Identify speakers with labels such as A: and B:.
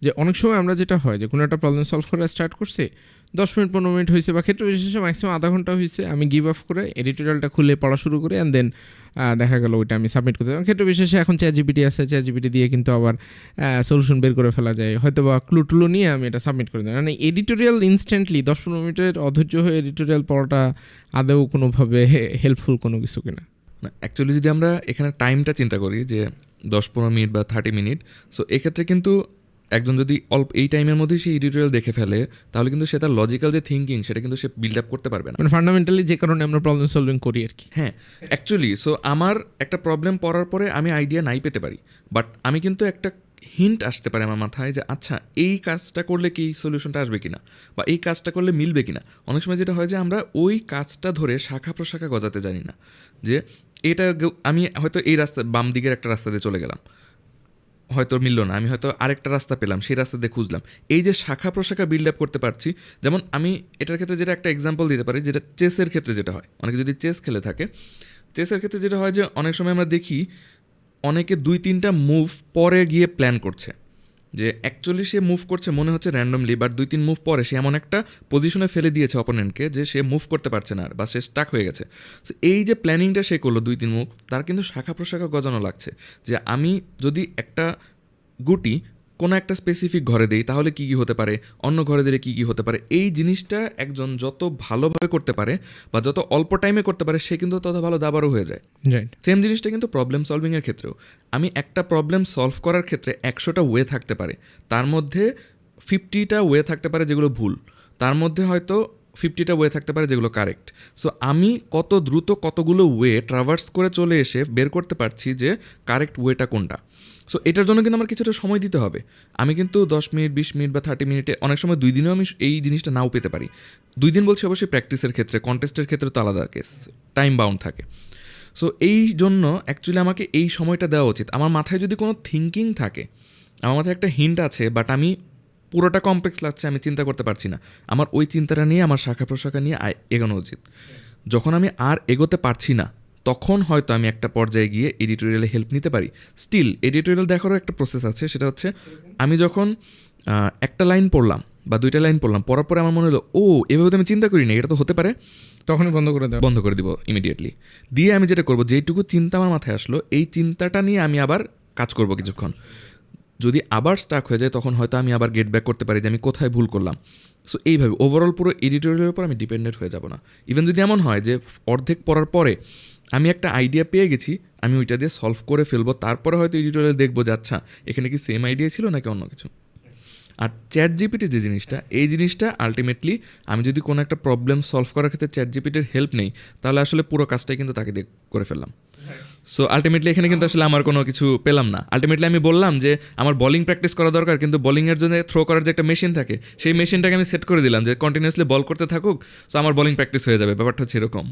A: যে অনেক সময় আমরা যেটা হয় যে কোনো একটা প্রবলেম সলভ করা স্টার্ট করছি 10 মিনিট 15 মিনিট হয়েছে বা ক্ষেত্র বিশেষে ম্যাক্সিমাম আধা ঘন্টা হয়েছে, আমি গিভ আপ করে এডিটোরিয়ালটা খুলে পড়া শুরু করি অ্যান্ড দেন দেখা গেল ওইটা আমি সাবমিট করতে পারি। ক্ষেত্র বিশেষে এখন চ্যাটজিপিটি আছে, চ্যাটজিপিটি দিয়ে কিন্তু আবার সলিউশন বের করে ফেলা যায়, হয়তো বা ক্লু টুলো নিয়ে আমি এটা সাবমিট করে দিই। মানে এডিটোরিয়াল ইনস্ট্যান্টলি 10-15 মিনিটের অধৈর্য হয়ে এডিটোরিয়াল পড়াটা আদৌ কোনোভাবে হেল্পফুল কোনো কিছু কিনা?
B: না, অ্যাকচুয়ালি যদি আমরা এখানে টাইমটা চিন্তা করি যে 10-15 মিনিট বা 30 মিনিট, সো এক্ষেত্রে কিন্তু একজন যদি অল্প এই টাইমের মধ্যেই সে এডিটোরিয়াল দেখে ফেলে তাহলে কিন্তু সে তার লজিক্যাল যে থিঙ্কিং সেটা কিন্তু সে বিল্ড আপ করতে পারবে না।
A: মানে ফান্ডামেন্টালি যে কারণে আমরা প্রবলেম সলভিং করি আর কি।
B: হ্যাঁ, অ্যাকচুয়ালি সো আমার একটা প্রবলেম পড়ার পরে আমি আইডিয়া নাই পেতে পারি, বাট আমি কিন্তু একটা হিন্ট আসতে পারে আমার মাথায় যে আচ্ছা এই কাজটা করলে কি সলিউশনটা আসবে কিনা, বা এই কাজটা করলে মিলবে কিনা। অনেক সময় যেটা হয় যে আমরা ওই কাজটা ধরে শাখা প্রশাখা গজাতে জানি না, যে এটা আমি হয়তো এই রাস্তা বাম দিকের একটা রাস্তা দিয়ে চলে গেলাম, হয়তো মিলল না, আমি হয়তো আরেকটা রাস্তা পেলাম, সেই রাস্তা দিয়ে খুঁজলাম। এই যে শাখা প্রশাখা বিল্ড আপ করতে পারছি, যেমন আমি এটার ক্ষেত্রে যেটা একটা এক্সাম্পল দিতে পারি, যেটা চেসের ক্ষেত্রে যেটা হয়, অনেকে যদি চেস খেলে থাকে, চেসের ক্ষেত্রে যেটা হয় যে অনেক সময় আমরা দেখি অনেকে 2-3টা মুভ পরে গিয়ে প্ল্যান করছে, যে অ্যাকচুয়ালি সে মুভ করছে মনে হচ্ছে র্যান্ডমলি, বাট 2-3 মুভ পরে সে এমন একটা পজিশনে ফেলে দিয়েছে অপোনেন্টকে যে সে মুভ করতে পারছে না আর, বা সে স্টাক হয়ে গেছে। সো এই যে প্ল্যানিংটা সে করলো 2-3 মুভ, তার কিন্তু শাখা প্রশাখা গজানো লাগছে, যে আমি যদি একটা গুটি কোনো একটা স্পেসিফিক ঘরে দেই তাহলে কী কী হতে পারে, অন্য ঘরে দিলে কী কী হতে পারে। এই জিনিসটা একজন যত ভালোভাবে করতে পারে বা যত অল্প টাইমে করতে পারে সে কিন্তু তত ভালো দাবারও হয়ে যায়। সেম জিনিসটা কিন্তু প্রবলেম সলভিংয়ের ক্ষেত্রেও, আমি একটা প্রবলেম সলভ করার ক্ষেত্রে 100টা ওয়ে থাকতে পারে, তার মধ্যে 50টা ওয়ে থাকতে পারে যেগুলো ভুল, তার মধ্যে হয়তো 50টা ওয়ে থাকতে পারে যেগুলো কারেক্ট। সো আমি কত দ্রুত কতগুলো ওয়ে ট্রাভার্স করে চলে এসে বের করতে পারছি যে কারেক্ট ওয়েটা কোনটা। সো এটার জন্য কিন্তু আমার কিছুটা সময় দিতে হবে। আমি কিন্তু 10 মিনিট 20 মিনিট বা 30 মিনিটে, অনেক সময় 2 দিনেও আমি এই জিনিসটা নাও পেতে পারি। 2 দিন বলছি অবশ্যই প্র্যাকটিসের ক্ষেত্রে, কন্টেস্টের ক্ষেত্রে তো আলাদা কেস, টাইম বাউন্ড থাকে। সো এই জন্য অ্যাকচুয়ালি আমাকে এই সময়টা দেওয়া উচিত। আমার মাথায় যদি কোনো থিঙ্কিং থাকে, আমার মাথায় একটা হিন্ট আছে, বাট আমি পুরোটা কমপ্লেক্স লাগছে, আমি চিন্তা করতে পারছি না, আমার ওই চিন্তাটা নিয়ে আমার শাখা প্রশাখা নিয়ে এগোনো উচিত। যখন আমি আর এগোতে পারছি না তখন হয়তো আমি একটা পর্যায়ে গিয়ে এডিটোরিয়ালে হেল্প নিতে পারি। স্টিল এডিটোরিয়াল দেখারও একটা প্রসেস আছে, সেটা হচ্ছে আমি যখন একটা লাইন পড়লাম বা 2টা লাইন পড়লাম, পড়ার পরে আমার মনে হলো ও এভাবে তো আমি চিন্তা করিনি, এটা তো হতে পারে,
A: তখনই বন্ধ করে
B: দিব ইমিডিয়েটলি। দিয়ে আমি যেটা করবো, যেইটুকু চিন্তা আমার মাথায় আসলো এই চিন্তাটা নিয়ে আমি আবার কাজ করব কিছুক্ষণ। যদি আবার স্টাক হয়ে যায় তখন হয়তো আমি আবার গেট ব্যাক করতে পারি যে আমি কোথায় ভুল করলাম। সো এইভাবে ওভারঅল পুরো এডিটোরিয়ালের উপর আমি ডিপেন্ডেন্ট হয়ে যাব না। ইভেন যদি এমন হয় যে অর্ধেক পড়ার পরে আমি একটা আইডিয়া পেয়ে গেছি, আমি ওইটা দিয়ে সলভ করে ফেলবো, তারপরে হয়তো এডিটোরিয়াল দেখবো যে আচ্ছা এখানে কি সেম আইডিয়া ছিল নাকি অন্য কিছু। আর চ্যাট জিপিটি যে জিনিসটা, এই জিনিসটা আলটিমেটলি আমি যদি কোনো একটা প্রবলেম সলভ করার ক্ষেত্রে চ্যাট জিপিটির হেল্প নেই তাহলে আসলে পুরো কাজটাই কিন্তু তাকে দিয়ে করে ফেললাম। সো আলটিমেটলি এখানে কিন্তু আসলে আমার কোনো কিছু পেলাম না। আলটিমেটলি আমি বললাম যে আমার বলিং প্র্যাকটিস করা দরকার, কিন্তু বলিংয়ের জন্য থ্রো করার যে একটা মেশিন থাকে সেই মেশিনটাকে আমি সেট করে দিলাম যে কন্টিনিউয়াসলি বল করতে থাকুক, সো আমার বলিং প্র্যাকটিস হয়ে যাবে। ব্যাপারটা হচ্ছে এরকম।